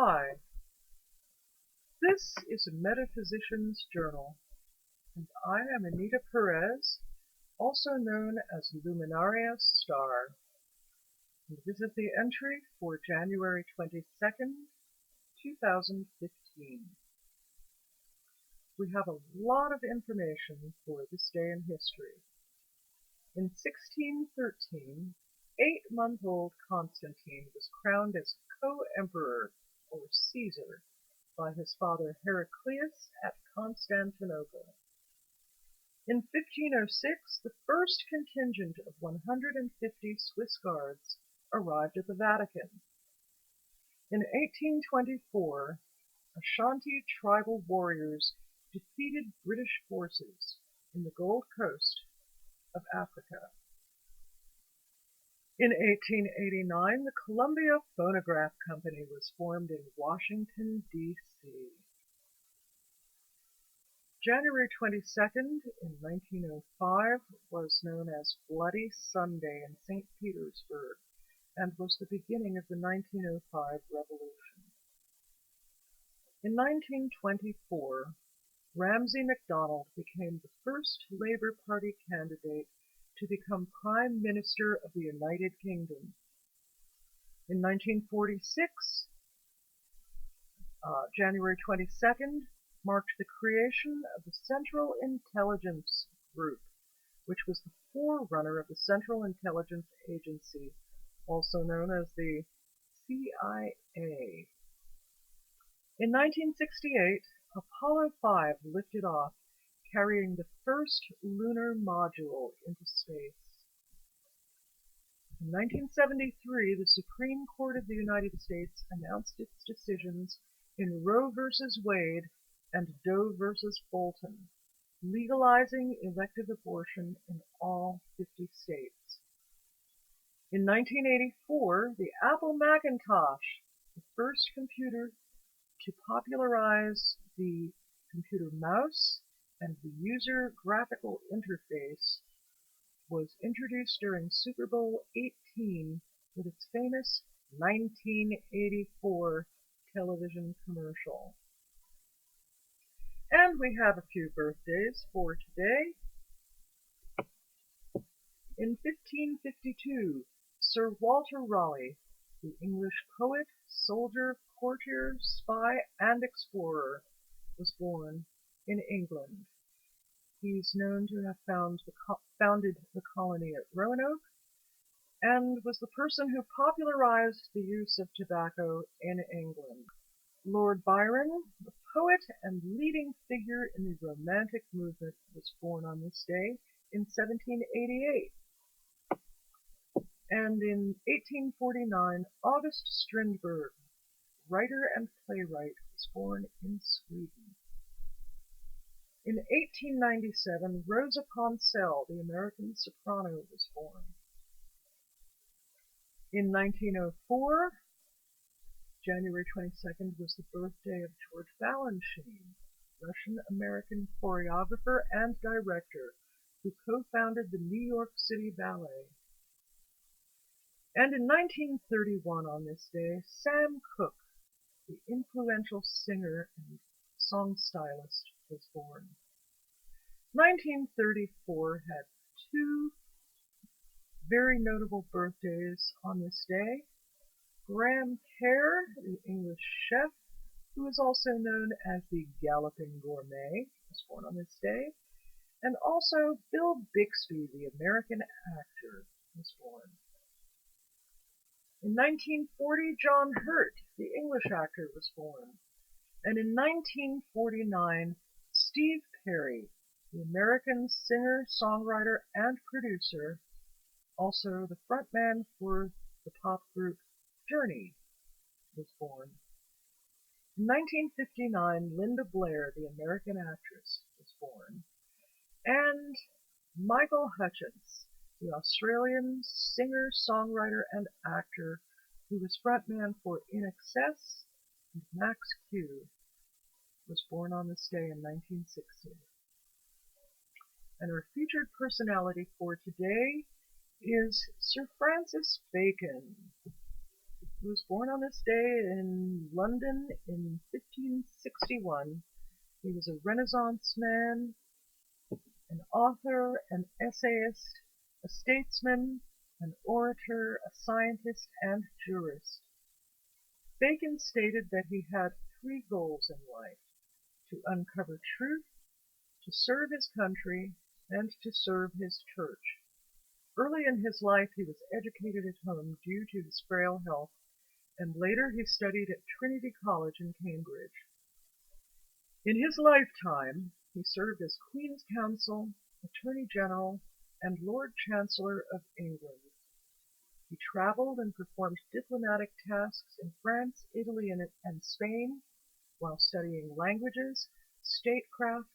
Hi, this is a Metaphysician's Journal, and I am Anita Perez, also known as Luminaria Star. And this is the entry for January 22nd, 2015. We have a lot of information for this day in history. In 1613, 8-month-old Constantine was crowned as co-emperor, or Caesar, by his father Heraclius at Constantinople. In 1506, the first contingent of 150 Swiss guards arrived at the Vatican. In 1824, Ashanti tribal warriors defeated British forces in the Gold Coast of Africa. In 1889, the Columbia Phonograph Company was formed in Washington, D.C. January 22nd, in 1905, was known as Bloody Sunday in St. Petersburg and was the beginning of the 1905 revolution. In 1924, Ramsay MacDonald became the first Labour Party candidate to become Prime Minister of the United Kingdom. In 1946, January 22nd, marked the creation of the Central Intelligence Group, which was the forerunner of the Central Intelligence Agency, also known as the CIA. In 1968, Apollo 5 lifted off, carrying the first lunar module into space. In 1973, the Supreme Court of the United States announced its decisions in Roe v. Wade and Doe v. Bolton, legalizing elective abortion in all 50 states. In 1984, the Apple Macintosh, the first computer to popularize the computer mouse and the user graphical interface, was introduced during Super Bowl XVIII with its famous 1984 television commercial. And we have a few birthdays for today. In 1552, Sir Walter Raleigh, the English poet, soldier, courtier, spy, and explorer, was born in England. He's known to have founded the colony at Roanoke and was the person who popularized the use of tobacco in England. Lord Byron, the poet and leading figure in the Romantic movement, was born on this day in 1788. And in 1849, August Strindberg, writer and playwright, was born in Sweden. In 1897, Rosa Ponselle, the American soprano, was born. In 1904, January 22nd, was the birthday of George Balanchine, Russian-American choreographer and director who co-founded the New York City Ballet. And in 1931, on this day, Sam Cooke, the influential singer and song stylist, was born. 1934 had two very notable birthdays on this day. Graham Kerr, the English chef, who is also known as the Galloping Gourmet, was born on this day. And also Bill Bixby, the American actor, was born. In 1940, John Hurt, the English actor, was born. And in 1949, Steve Perry, the American singer, songwriter, and producer, also the frontman for the pop group Journey, was born. In 1959, Linda Blair, the American actress, was born. And Michael Hutchence, the Australian singer, songwriter, and actor who was frontman for In Excess and Max Q, was born on this day in 1960. And our featured personality for today is Sir Francis Bacon. He was born on this day in London in 1561. He was a Renaissance man, an author, an essayist, a statesman, an orator, a scientist, and jurist. Bacon stated that he had three goals in life: to uncover truth, to serve his country, and to serve his church. Early in his life he was educated at home due to his frail health, and later he studied at Trinity College in Cambridge. In his lifetime he served as Queen's Counsel, Attorney General, and Lord Chancellor of England. He traveled and performed diplomatic tasks in France, Italy, and Spain, while studying languages, statecraft,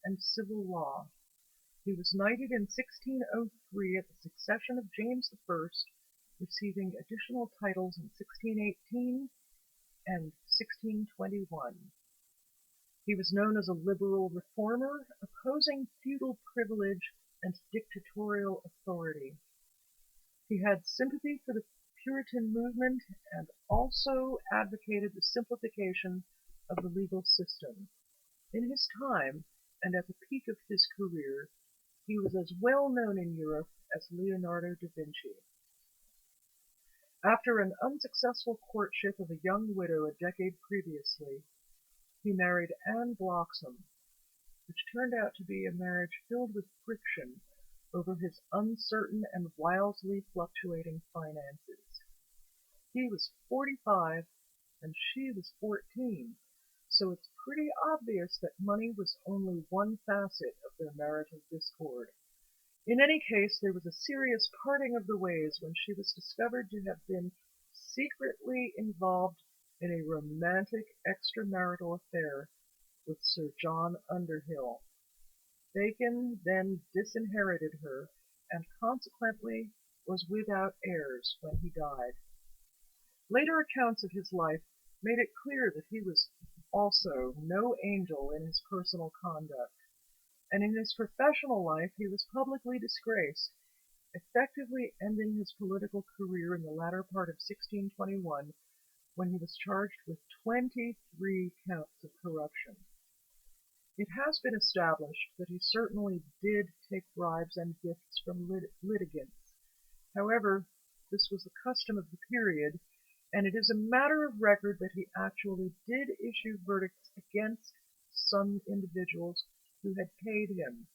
and civil law. He was knighted in 1603 at the succession of James I, receiving additional titles in 1618 and 1621. He was known as a liberal reformer, opposing feudal privilege and dictatorial authority. He had sympathy for the Puritan movement and also advocated the simplification of the legal system. In his time, and at the peak of his career, he was as well known in Europe as Leonardo da Vinci. After an unsuccessful courtship of a young widow a decade previously, he married Anne Bloxham, which turned out to be a marriage filled with friction over his uncertain and wildly fluctuating finances. He was 45 and she was 14, so it's pretty obvious that money was only one facet of their marital discord. In any case, there was a serious parting of the ways when she was discovered to have been secretly involved in a romantic extramarital affair with Sir John Underhill. Bacon then disinherited her and consequently was without heirs when he died. Later accounts of his life made it clear that he was also no angel in his personal conduct, and in his professional life he was publicly disgraced, effectively ending his political career in the latter part of 1621 when he was charged with 23 counts of corruption. It has been established that he certainly did take bribes and gifts from litigants. However, this was the custom of the period, and it is a matter of record that he actually did issue verdicts against some individuals who had paid him.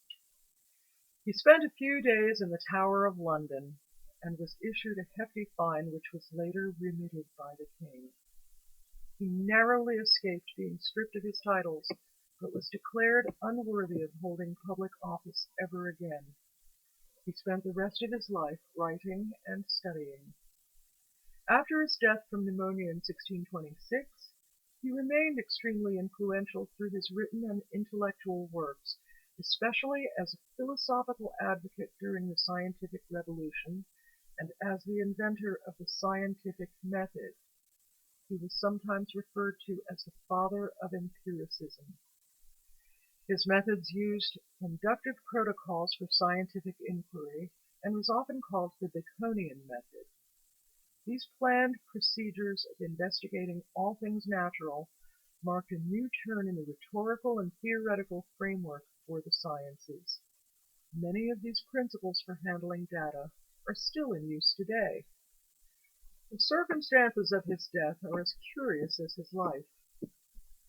He spent a few days in the Tower of London and was issued a hefty fine which was later remitted by the king. He narrowly escaped being stripped of his titles, but was declared unworthy of holding public office ever again. He spent the rest of his life writing and studying. After his death from pneumonia in 1626, he remained extremely influential through his written and intellectual works, especially as a philosophical advocate during the scientific revolution and as the inventor of the scientific method. He was sometimes referred to as the father of empiricism. His methods used inductive protocols for scientific inquiry and was often called the Baconian method. These planned procedures of investigating all things natural marked a new turn in the rhetorical and theoretical framework for the sciences. Many of these principles for handling data are still in use today. The circumstances of his death are as curious as his life.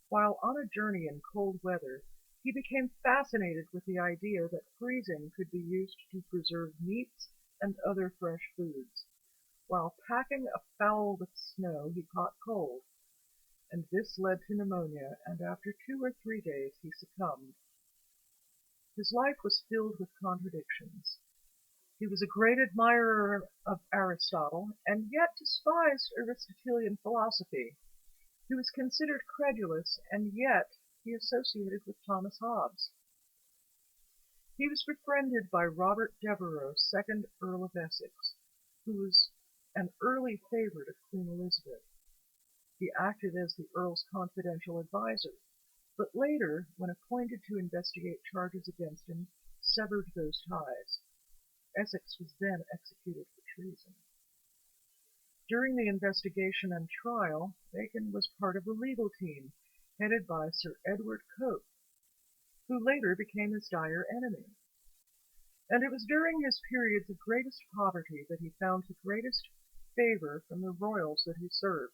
While on a journey in cold weather, he became fascinated with the idea that freezing could be used to preserve meats and other fresh foods. While packing a fowl with snow, he caught cold, and this led to pneumonia, and after 2 or 3 days he succumbed. His life was filled with contradictions. He was a great admirer of Aristotle, and yet despised Aristotelian philosophy. He was considered credulous, and yet he associated with Thomas Hobbes. He was befriended by Robert Devereux, 2nd Earl of Essex, who was an early favorite of Queen Elizabeth. He acted as the Earl's confidential advisor, but later, when appointed to investigate charges against him, severed those ties. Essex was then executed for treason. During the investigation and trial, Bacon was part of a legal team headed by Sir Edward Coke, who later became his dire enemy. And it was during his periods of greatest poverty that he found the greatest favour from the royals that he served,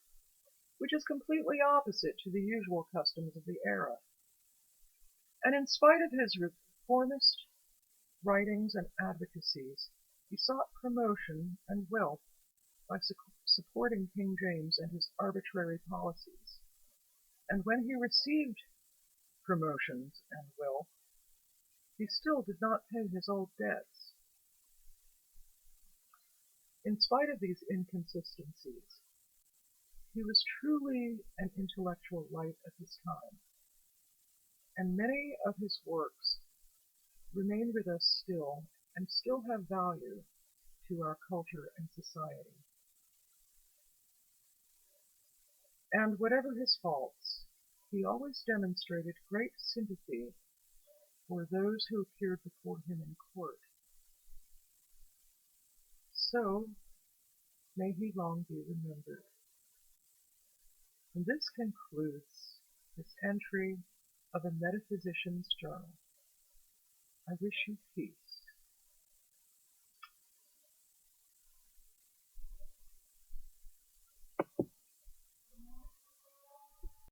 which is completely opposite to the usual customs of the era. And in spite of his reformist writings and advocacies, he sought promotion and wealth by supporting King James and his arbitrary policies. And when he received promotions and wealth, he still did not pay his old debts. In spite of these inconsistencies, he was truly an intellectual light of his time, and many of his works remain with us still and still have value to our culture and society. And whatever his faults, he always demonstrated great sympathy for those who appeared before him in court. So may he long be remembered. And this concludes this entry of a Metaphysician's journal. I wish you peace.